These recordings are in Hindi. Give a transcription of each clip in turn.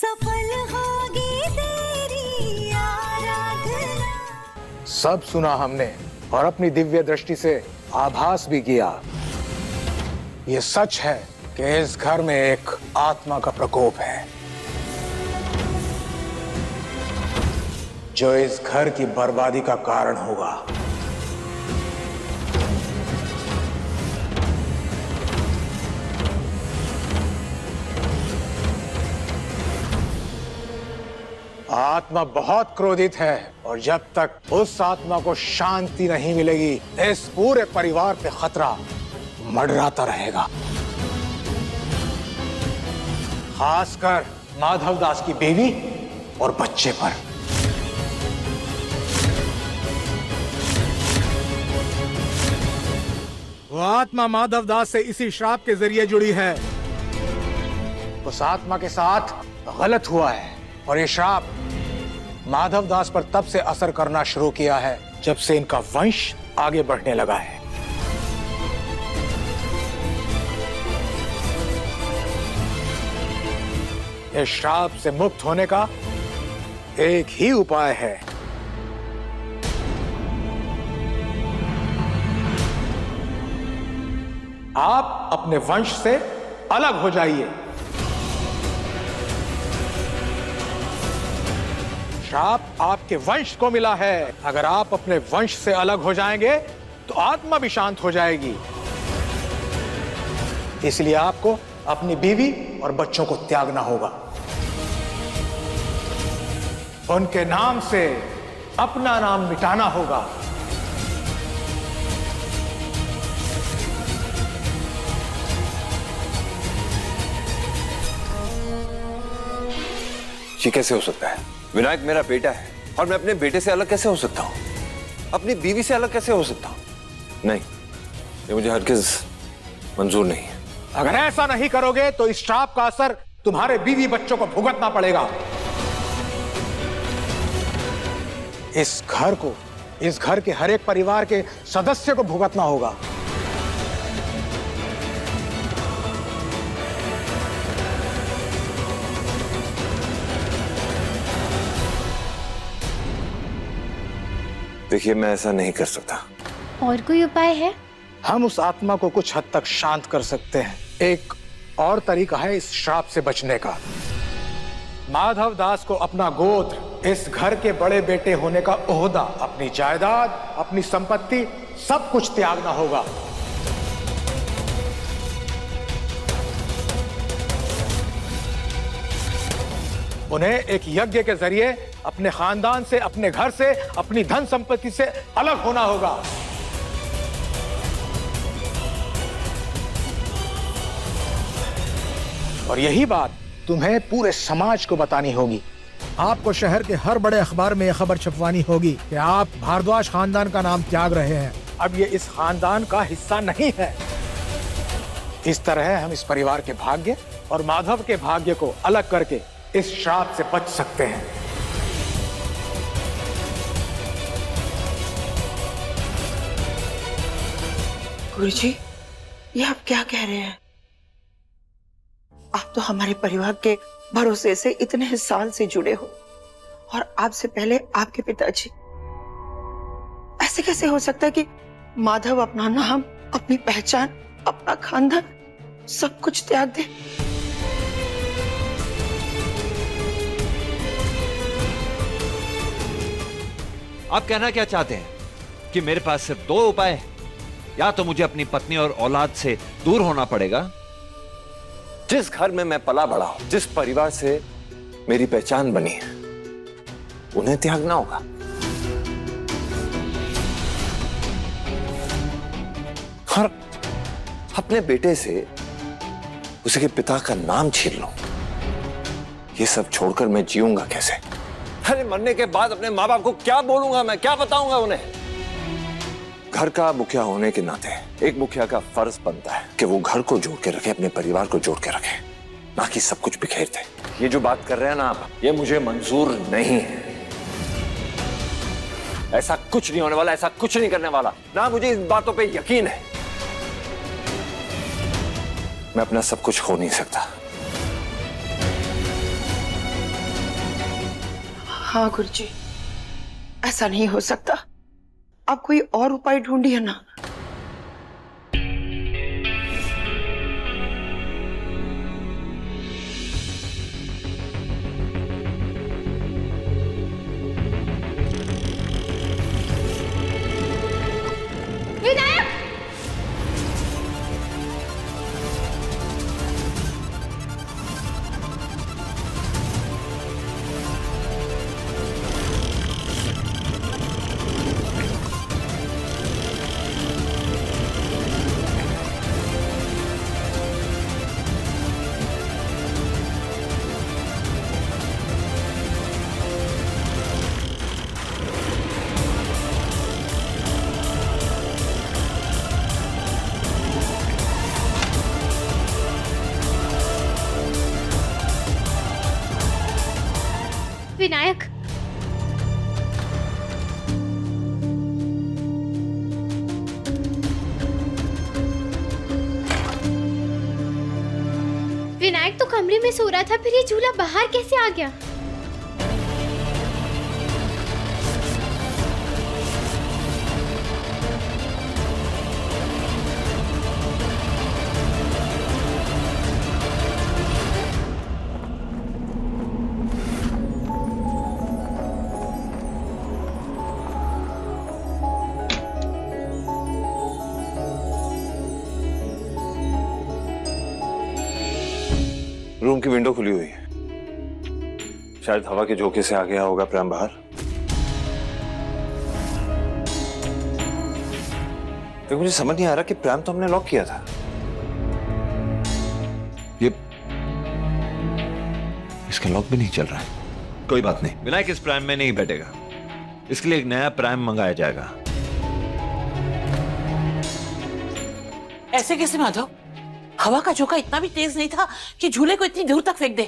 सफल होगी तेरी आराधना। सब सुना हमने और अपनी दिव्य दृष्टि से आभास भी किया। ये सच है कि इस घर में एक आत्मा का प्रकोप है जो इस घर की बर्बादी का कारण होगा। आत्मा बहुत क्रोधित है और जब तक उस आत्मा को शांति नहीं मिलेगी इस पूरे परिवार पे खतरा मंडराता रहेगा, खासकर माधव दास की बीवी और बच्चे पर। वो आत्मा माधव दास से इसी श्राप के जरिए जुड़ी है। उस आत्मा के साथ गलत हुआ है और ये श्राप माधव दास पर तब से असर करना शुरू किया है जब से इनका वंश आगे बढ़ने लगा है। इस श्राप से मुक्त होने का एक ही उपाय है, आप अपने वंश से अलग हो जाइए। श्राप आपके वंश को मिला है, अगर आप अपने वंश से अलग हो जाएंगे तो आत्मा भी शांत हो जाएगी। इसलिए आपको अपनी बीवी और बच्चों को त्यागना होगा, उनके नाम से अपना नाम मिटाना होगा। ये कैसे हो सकता है? विनायक मेरा बेटा है और मैं अपने बेटे से अलग कैसे हो सकता हूँ? अपनी बीवी से अलग कैसे हो सकता हूँ? नहीं, ये मुझे हरगिज मंजूर नहीं है। अगर ऐसा नहीं करोगे तो इस श्राप का असर तुम्हारे बीवी बच्चों को भुगतना पड़ेगा। इस घर के हर एक परिवार के सदस्य को भुगतना होगा। देखिए, मैं ऐसा नहीं कर सकता। और कोई उपाय है? हम उस आत्मा को कुछ हद तक शांत कर सकते हैं। एक और तरीका है इस श्राप से बचने का। माधव दास को अपना गोत्र, इस घर के बड़े बेटे होने का ओहदा, अपनी जायदाद, अपनी संपत्ति सब कुछ त्यागना होगा। उन्हें एक यज्ञ के जरिए अपने खानदान से, अपने घर से, अपनी धन संपत्ति से अलग होना होगा। और यही बात तुम्हें पूरे समाज को बतानी होगी। आपको शहर के हर बड़े अखबार में यह खबर छपवानी होगी कि आप भारद्वाज खानदान का नाम त्याग रहे हैं। अब ये इस खानदान का हिस्सा नहीं है। इस तरह हम इस परिवार के भाग्य और माधव के भाग्य को अलग करके इस श्राप से बच सकते हैं। गुरुजी, ये आप क्या कह रहे हैं? आप तो हमारे परिवार के भरोसे से इतने साल से जुड़े हो और आपसे पहले आपके पिताजी। ऐसे कैसे हो सकता है कि माधव अपना नाम, अपनी पहचान, अपना खानदान सब कुछ त्याग दे? आप कहना क्या चाहते हैं कि मेरे पास सिर्फ दो उपाय हैं? या तो मुझे अपनी पत्नी और औलाद से दूर होना पड़ेगा। जिस घर में मैं पला बड़ा हूं, जिस परिवार से मेरी पहचान बनी है, उन्हें त्यागना होगा। और अपने बेटे से उसके पिता का नाम छीन लो। ये सब छोड़कर मैं जीऊंगा कैसे? अरे मरने के बाद अपने माँ बाप को क्या बोलूंगा मैं, क्या बताऊंगा उन्हें? घर का मुखिया होने के नाते एक मुखिया का फर्ज बनता है कि वो घर को जोड़ के रखे, अपने परिवार को जोड़ के रखे, ना कि सब कुछ बिखेर दे। ये जो बात कर रहे हैं ना आप, ये मुझे मंजूर नहीं है। ऐसा कुछ नहीं होने वाला, ऐसा कुछ नहीं करने वाला, ना मुझे इन बातों पे यकीन है। मैं अपना सब कुछ खो नहीं सकता। हाँ गुरुजी, ऐसा नहीं हो सकता। आप कोई और उपाय ढूंढिए ना। विनायक! विनायक! विनायक तो कमरे में सो रहा था, फिर ये झूला बाहर कैसे आ गया? रूम की विंडो खुली हुई है, शायद हवा के झोंके से आ गया होगा प्रेम बाहर। तो मुझे समझ नहीं आ रहा कि प्रेम तो हमने लॉक किया था। ये इसका लॉक भी नहीं चल रहा है। कोई बात नहीं, विनायक इस प्राइम में नहीं बैठेगा, इसके लिए एक नया प्राइम मंगाया जाएगा। ऐसे कैसे माधव? हवा का झोंका इतना भी तेज नहीं था कि झूले को इतनी दूर तक फेंक दे।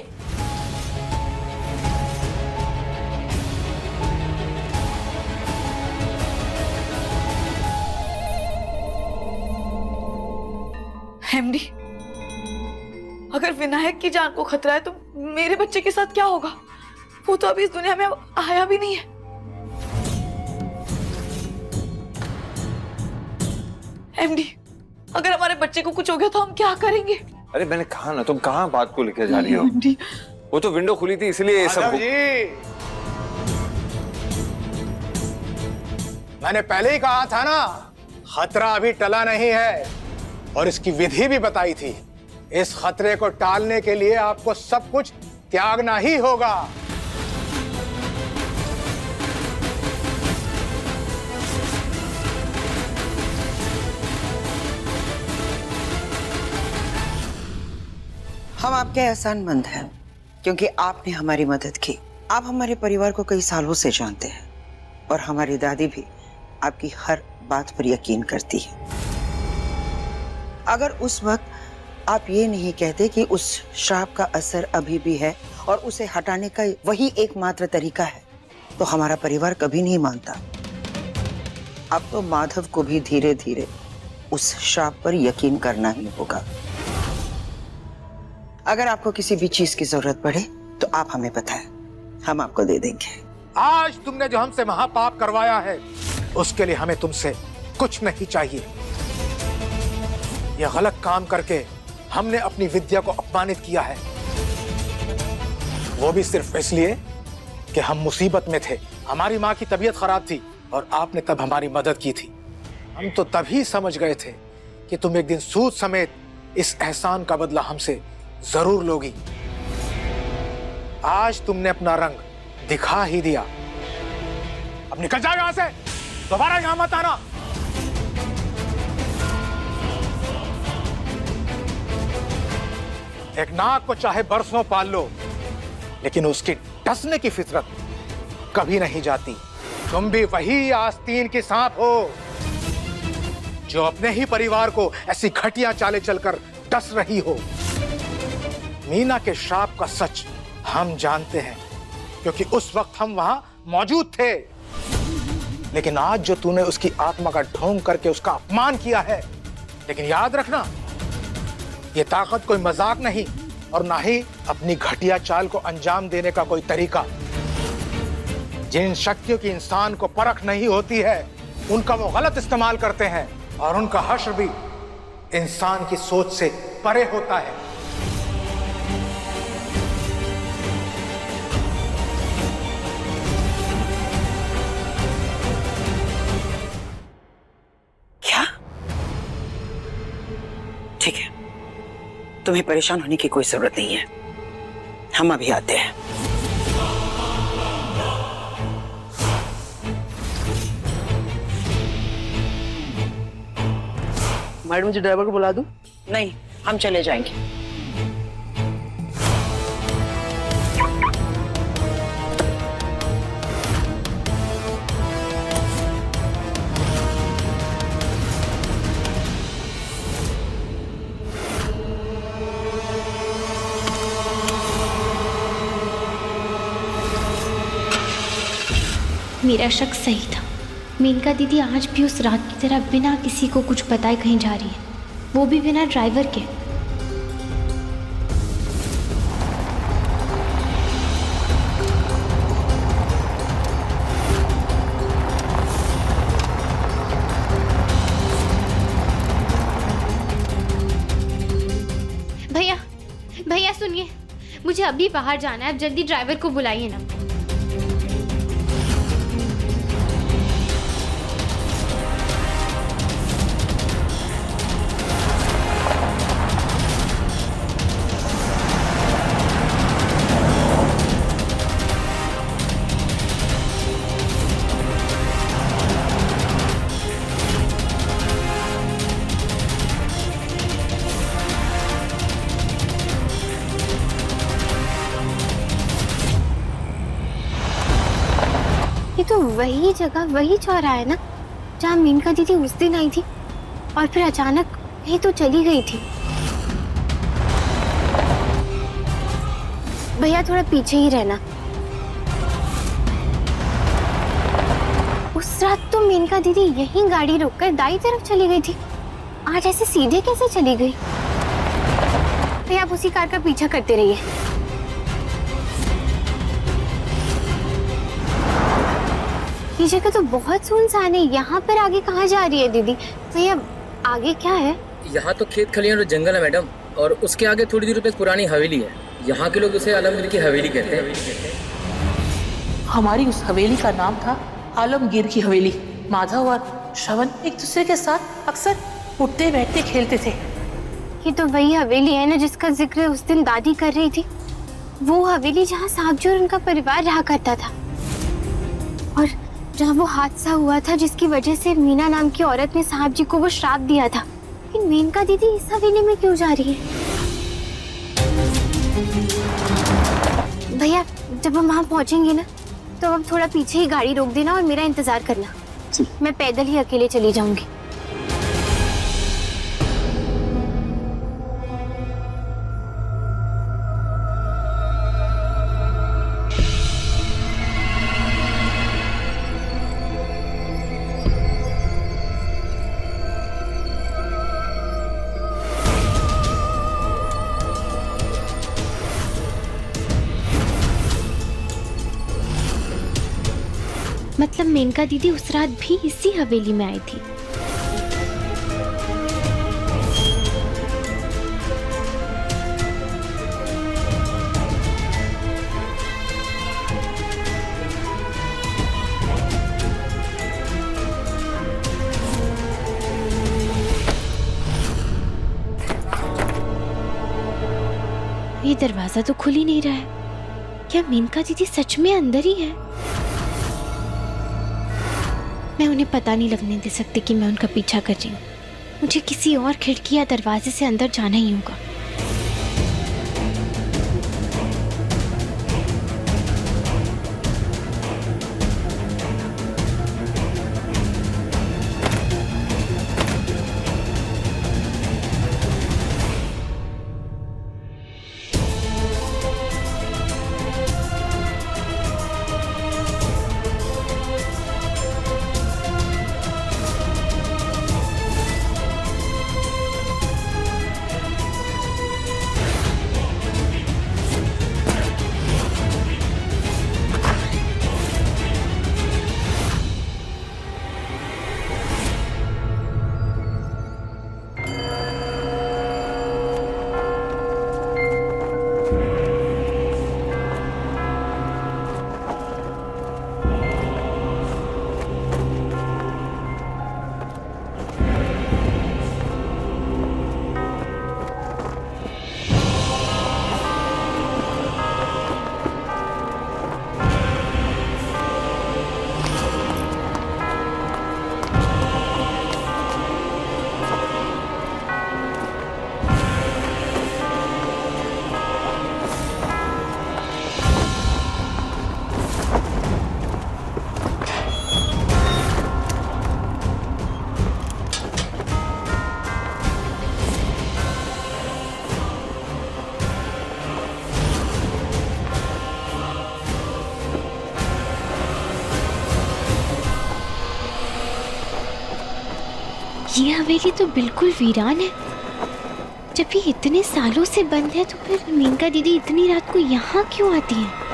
एमडी, अगर विनायक की जान को खतरा है तो मेरे बच्चे के साथ क्या होगा? वो तो अभी इस दुनिया में आया भी नहीं है। एमडी, अगर हमारे बच्चे को कुछ हो गया तो हम क्या करेंगे? अरे मैंने कहा ना, तुम कहां बात को लेकर जा रही हो? एमडी, वो तो विंडो खुली थी इसलिए ये सब। माधव जी, मैंने पहले ही कहा था ना, खतरा अभी टला नहीं है और इसकी विधि भी बताई थी। इस खतरे को टालने के लिए आपको सब कुछ त्यागना ही होगा। हम आपके एहसानमंद हैं क्योंकि आपने हमारी मदद की। आप हमारे परिवार को कई सालों से जानते हैं और हमारी दादी भी आपकी हर बात पर यकीन करती है। अगर उस वक्त आप ये नहीं कहते कि उस श्राप का असर अभी भी है और उसे हटाने का वही एकमात्र तरीका है, तो हमारा परिवार कभी नहीं मानता। अब तो माधव को भी धीरे धीरे उस श्राप पर यकीन करना ही होगा। अगर आपको किसी भी चीज की जरूरत पड़े तो आप हमें बताएं, हम आपको दे देंगे। आज तुमने जो हमसे महापाप करवाया है उसके लिए हमें तुमसे कुछ नहीं चाहिए। यह गलत काम करके हमने अपनी विद्या को अपमानित किया है, वो भी सिर्फ इसलिए कि हम मुसीबत में थे। हमारी माँ की तबीयत खराब थी और आपने तब हमारी मदद की थी। हम तो तभी समझ गए थे कि तुम एक दिन सूद समेत इस एहसान का बदला हमसे जरूर लोगी। आज तुमने अपना रंग दिखा ही दिया। अब निकल जाओ यहां से, दोबारा यहां मत आना। एक नाग को चाहे बरसों पाल लो, लेकिन उसकी डसने की फितरत कभी नहीं जाती। तुम भी वही आस्तीन की सांप हो जो अपने ही परिवार को ऐसी घटिया चालें चलकर डस रही हो। मीना के श्राप का सच हम जानते हैं क्योंकि उस वक्त हम वहां मौजूद थे। लेकिन आज जो तूने उसकी आत्मा का ढोंग करके उसका अपमान किया है, लेकिन याद रखना, ये ताकत कोई मजाक नहीं और ना ही अपनी घटिया चाल को अंजाम देने का कोई तरीका। जिन शक्तियों की इंसान को परख नहीं होती है उनका वो गलत इस्तेमाल करते हैं और उनका हश्र भी इंसान की सोच से परे होता है। क्या? ठीक है, तुम्हें परेशान होने की कोई जरूरत नहीं है, हम अभी आते हैं। मैडम जी ड्राइवर को बुला दूं? नहीं, हम चले जाएंगे। मेरा शक सही था। मेनका दीदी आज भी उस रात की तरह बिना किसी को कुछ बताए कहीं जा रही है, वो भी बिना ड्राइवर के। भैया भैया सुनिए, मुझे अभी बाहर जाना है, आप जल्दी ड्राइवर को बुलाइए ना। ये तो वही जगह, वही चौराहा है ना जहाँ मेनका दीदी उस दिन आई थी और फिर अचानक कहीं तो चली गई थी। भैया थोड़ा पीछे ही रहना। उस रात तो मेनका दीदी यहीं गाड़ी रोककर दाई तरफ चली गई थी, आज ऐसे सीधे कैसे चली गई? भैया आप उसी कार का पीछा करते रहिए। ये जगह तो बहुत सुनसान है, यहाँ पर आगे कहाँ जा रही है दीदी? भैया आगे क्या है? यहाँ तो खेत खलियान और जंगल है मैडम, और उसके आगे थोड़ी दूर पे एक पुरानी हवेली है। यहाँ के लोग उसे आलमगीर की हवेली कहते हैं। हमारी उस हवेली का नाम था आलमगीर की हवेली। माधव और श्रवण एक दूसरे के साथ अक्सर उठते बैठते खेलते थे। ये तो वही हवेली है ना जिसका जिक्र उस दिन दादी कर रही थी। वो हवेली जहाँ साहब जी और उनका परिवार रहा करता था, और जहाँ वो हादसा हुआ था जिसकी वजह से मीना नाम की औरत ने साहब जी को वो श्राप दिया था। लेकिन मेनका दीदी इस हवेली में क्यों जा रही है? भैया जब हम वहाँ पहुँचेंगे ना तो अब थोड़ा पीछे ही गाड़ी रोक देना और मेरा इंतजार करना। मैं पैदल ही अकेले चली जाऊंगी। मतलब मेनका दीदी उस रात भी इसी हवेली में आई थी। ये दरवाजा तो खुल ही नहीं रहा है। क्या मेनका दीदी सच में अंदर ही है? मैं उन्हें पता नहीं लगने दे सकती कि मैं उनका पीछा कर रही हूँ। मुझे किसी और खिड़की या दरवाजे से अंदर जाना ही होगा। ये हवेली तो बिल्कुल वीरान है। जब ये इतने सालों से बंद है तो फिर मेनका दीदी इतनी रात को यहाँ क्यों आती है?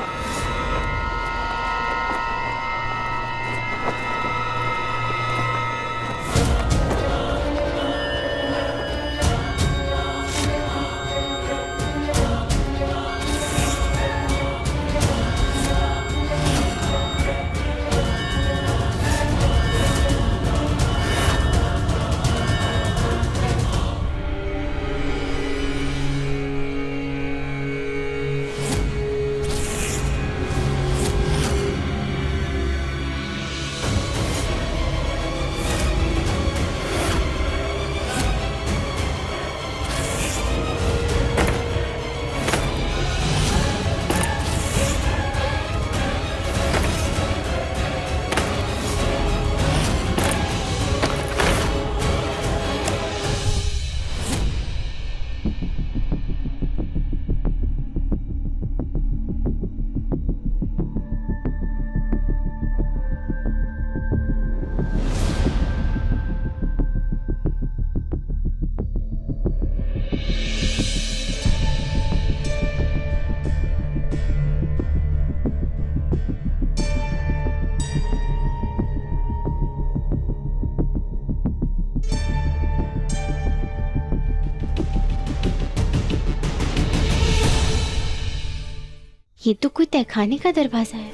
ये तो कोई तहखाने का दरवाजा है,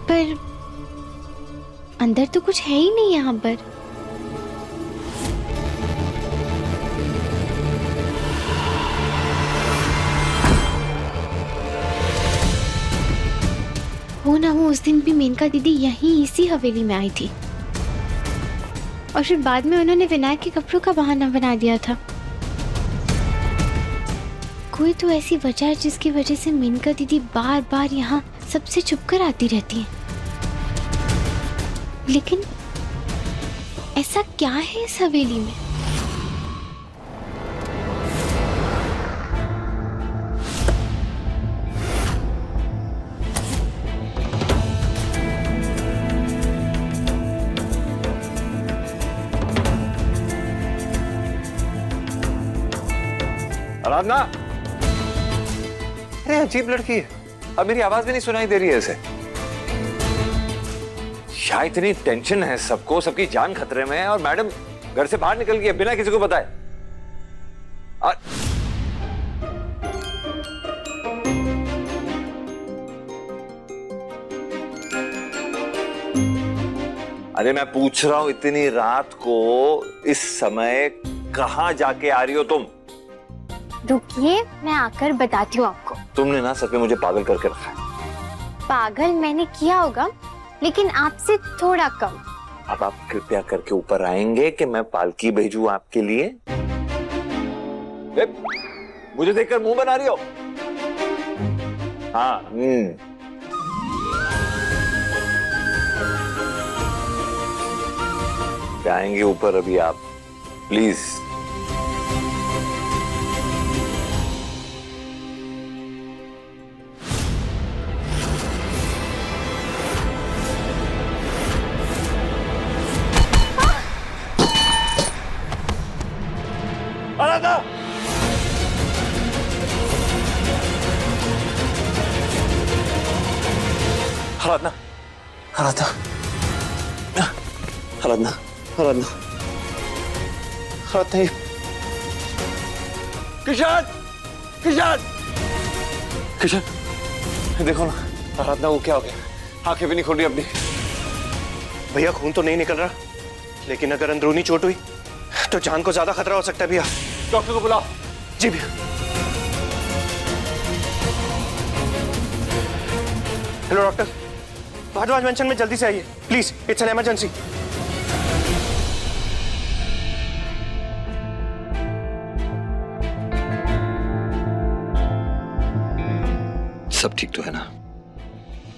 पर अंदर तो कुछ है ही नहीं यहाँ पर। हो ना हो उस दिन भी मेनका दीदी यहीं इसी हवेली में आई थी और फिर बाद में उन्होंने विनायक के कपड़ों का बहाना बना दिया था। कोई तो ऐसी वजह है जिसकी वजह से मेनका दीदी बार बार यहाँ सबसे छुपकर आती रहती है। लेकिन ऐसा क्या है इस हवेली में? आराधना, अरे अजीब लड़की है, अब मेरी आवाज भी नहीं सुनाई दे रही है इसे। शायद इतनी टेंशन है सबको, सबकी जान खतरे में है और मैडम घर से बाहर निकल गई है बिना किसी को बताए। अरे मैं पूछ रहा हूं इतनी रात को इस समय कहां जाके आ रही हो तुम? रुकिए, मैं आकर बताती हूँ आपको। तुमने ना सच में मुझे पागल करके रखा है। पागल मैंने किया होगा, लेकिन आपसे थोड़ा कम। अब आप कृपया करके ऊपर आएंगे कि मैं पालकी भेजूं आपके लिए? मुझे देखकर मुंह बना रही हो? हाँ, आएंगे ऊपर अभी आप, प्लीज। आराधना, आराधना, आराधना, आराधना, आराधना, आराधना, किशन, किशन, किशन, देखो ना आराधना को क्या हो गया, आंखें भी नहीं खोल रही अपनी। भैया खून तो नहीं निकल रहा, लेकिन अगर अंदरूनी चोट हुई तो जान को ज्यादा खतरा हो सकता है भैया। डॉक्टर को बुलाओ। जी भैया। हेलो डॉक्टर, भारद्वाज मेंशन में जल्दी से आइए प्लीज, इट्स एन इमरजेंसी। सब ठीक तो है ना?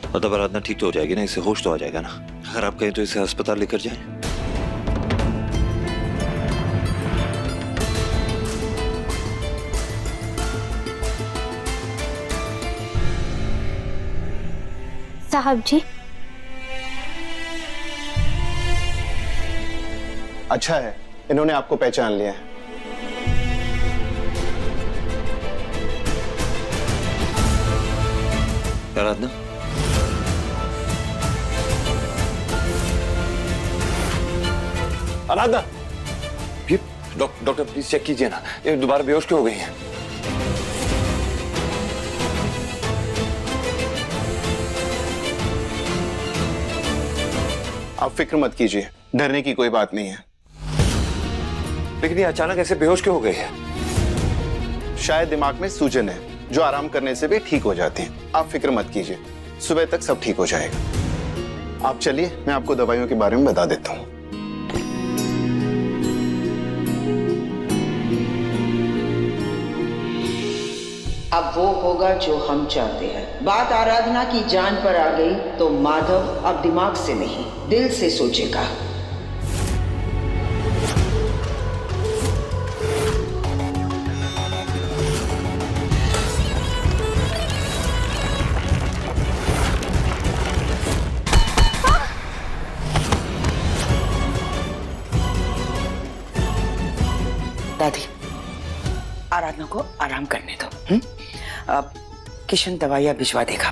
मतलब आराधना ठीक तो हो जाएगी ना, इसे होश तो आ जाएगा ना? अगर आप कहें तो इसे अस्पताल लेकर जाएं। साहब जी, अच्छा है इन्होंने आपको पहचान लिया है। आराधना, आराधना, ये डॉक्टर प्लीज चेक कीजिए ना, ये दोबारा बेहोश क्यों हो गई है? आप फिक्र मत कीजिए, डरने की कोई बात नहीं है। लेकिन ये अचानक ऐसे बेहोश क्यों हो गई है? शायद दिमाग में सूजन है जो आराम करने से भी ठीक हो जाती है। आप फिक्र मत कीजिए, सुबह तक सब ठीक हो जाएगा। आप चलिए, मैं आपको दवाइयों के बारे में बता देता हूँ। अब वो होगा जो हम चाहते हैं। बात आराधना की जान पर आ गई तो माधव अब दिमाग से नहीं, दिल से सोचेगा। दादी, आराधना को आराम करने दो। अब किशन दवाइयां भिजवा देगा।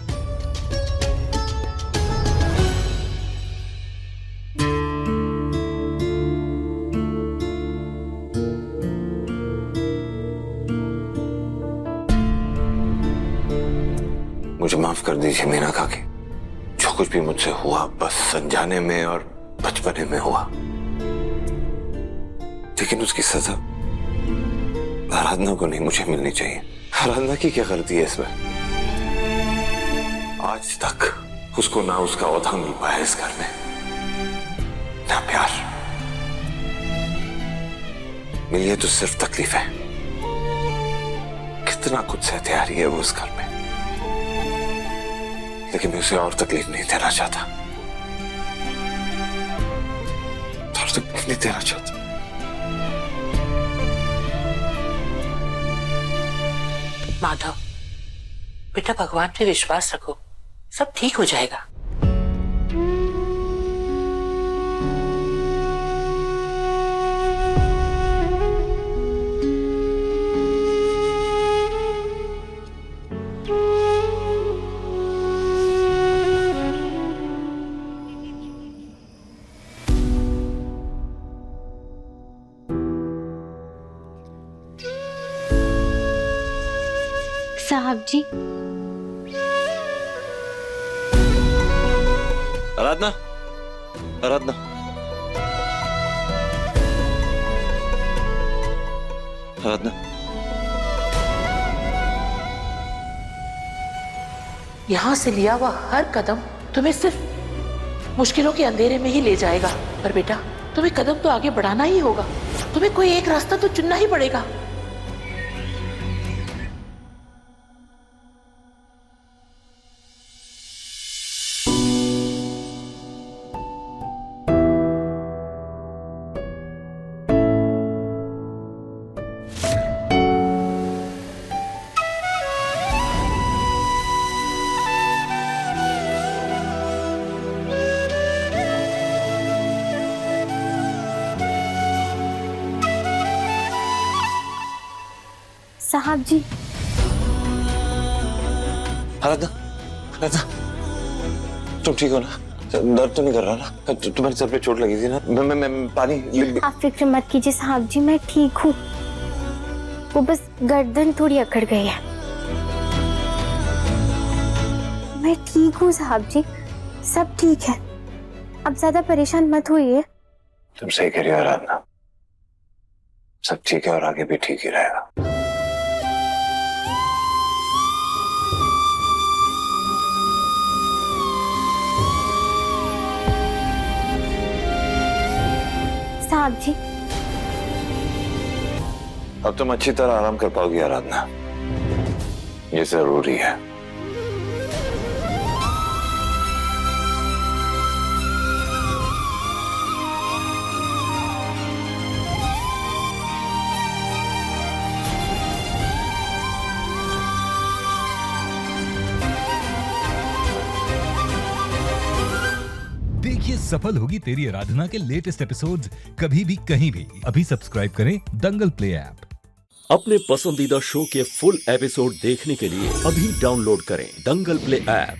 मुझे माफ कर दीजिए मीना काकी, जो कुछ भी मुझसे हुआ बस अनजाने में और बचपने में हुआ, लेकिन उसकी सजा आराधना को नहीं, मुझे मिलनी चाहिए। आराधना की क्या गलती है इसमें? आज तक उसको ना उसका औहदा मिल पाया इस घर में, ना प्यार मिली है तो सिर्फ तकलीफ है। कितना कुछ सहते आ रही है वो उस घर में, लेकिन मैं उसे और तकलीफ नहीं देना चाहता, और तकलीफ नहीं देना चाहता। माधव, बेटा भगवान पे विश्वास रखो, सब ठीक हो जाएगा। साहब जी, आराधना, आराधना, आराधना, यहाँ से लिया हुआ हर कदम तुम्हें सिर्फ मुश्किलों के अंधेरे में ही ले जाएगा। पर बेटा, तुम्हें कदम तो आगे बढ़ाना ही होगा। तुम्हें कोई एक रास्ता तो चुनना ही पड़ेगा। साहब जी, आराधना, आराधना, तुम ठीक हो ना? दर्द तो नहीं कर रहा ना? तुम्हारे सर पे चोट लगी थी ना? मैं पानी। आप फिक्र मत कीजिए साहब जी, मैं ठीक हूँ। वो बस गर्दन थोड़ी अकड़ गई है। मैं ठीक हूँ साहब जी, सब ठीक है। अब ज्यादा परेशान मत होइए। तुम सही कह रही हो आराधना, सब ठीक है और आगे भी ठीक ही रहेगा। साहब जी, अब तुम अच्छी तरह आराम कर पाओगी आराधना, ये जरूरी है। देखिए देखिए सफल होगी तेरी आराधना के लेटेस्ट एपिसोड्स कभी भी कहीं भी। अभी सब्सक्राइब करें दंगल प्ले ऐप। अपने पसंदीदा शो के फुल एपिसोड देखने के लिए अभी डाउनलोड करें दंगल प्ले ऐप।